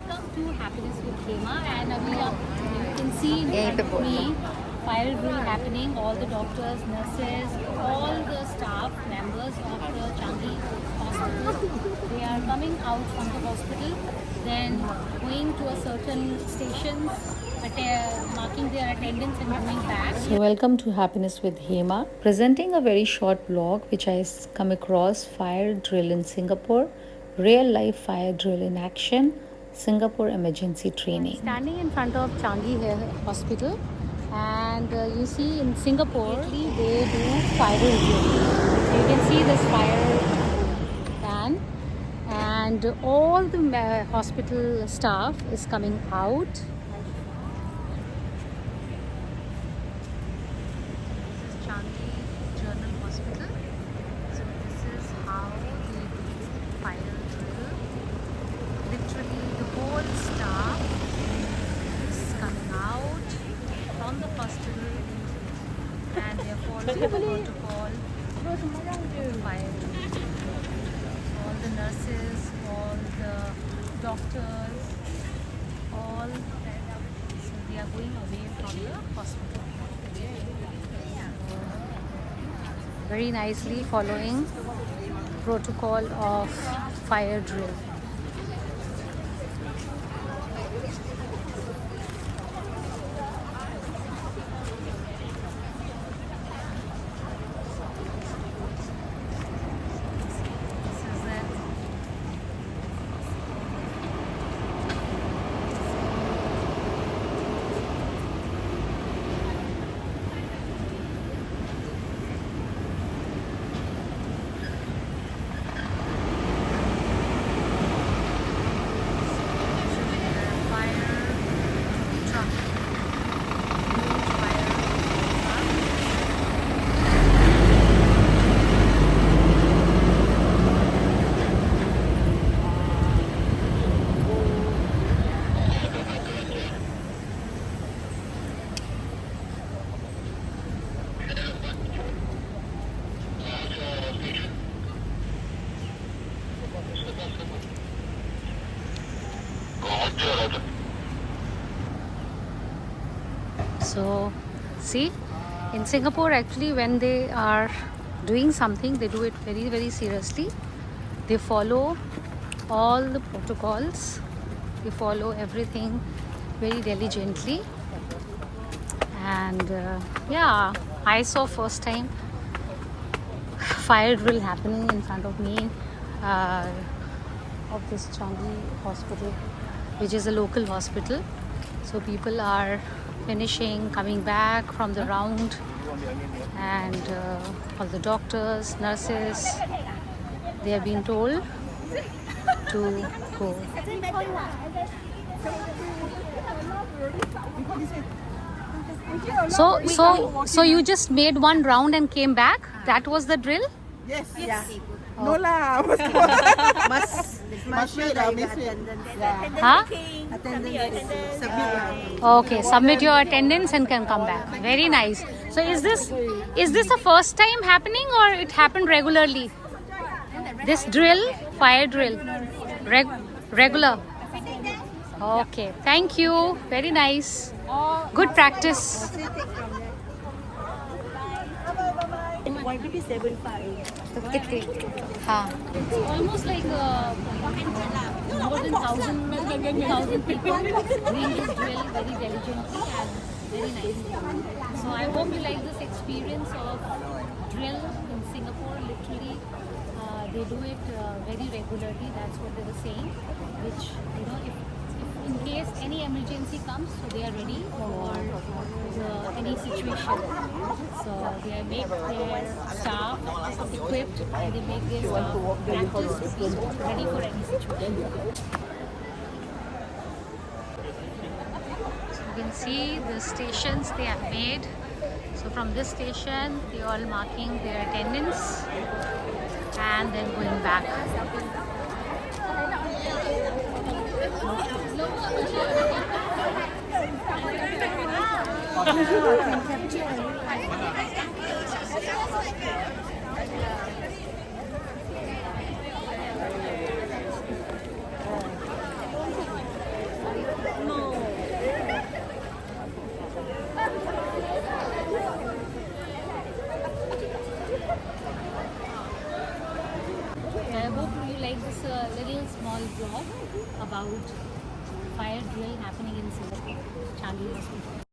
Welcome to Happiness with Hema, and you can see in यहीं front पे of बोलना me fire drill happening. All the doctors, nurses, all the staff members of the Changi hospital, they are coming out from the hospital, then going to a certain stations, marking their attendance and going back. So welcome to Happiness with Hema, presenting a very short blog which I come across fire drill in Singapore, real life fire drill in action, Singapore emergency training. Standing in front of Changi Hospital, and you see in Singapore they do fire drill. You can see this fire van, and all the hospital staff is coming out. This is Changi General Hospital. So this is how they do fire drill. Literally the whole staff is coming out from the hospital, and they are following the protocol of fire drill. All the nurses, all the doctors, all, so they are going away from the hospital. Very nicely following protocol of fire drill. This is it. So, see, in Singapore, actually, when they are doing something, they do it very, very seriously. They follow all the protocols, they follow everything very diligently. And yeah, I saw first time fire drill happening in front of me of this Changi hospital, which is a local hospital. So people are finishing, coming back from the round, and all the doctors, nurses, they have been told to go. So you just made one round and came back? That was the drill? Yes. Yeah. No lah. Must show lah, the miss it. attendance. Huh? Attendance. Submit. Okay, submit your attendance and can come back. Very nice. So is this the first time happening, or it happened regularly? This drill, fire drill, regular. Okay, thank you. Very nice. Good practice. YBP 75. हाँ. It's almost like more than 1,000 people doing this drill very diligently and very nicely. So I hope you like this experience of drill in Singapore. Literally, they do it very regularly. That's what they were saying. Which, if in case any emergency comes, so they are ready for any situation. So they make their staff equipped, and they make their staff practice to be ready for any situation. So you can see the stations they have made. So from this station, they are all marking their attendance and then going back. I hope you like this little small vlog about fire drill happening in Singapore, Changi Hospital.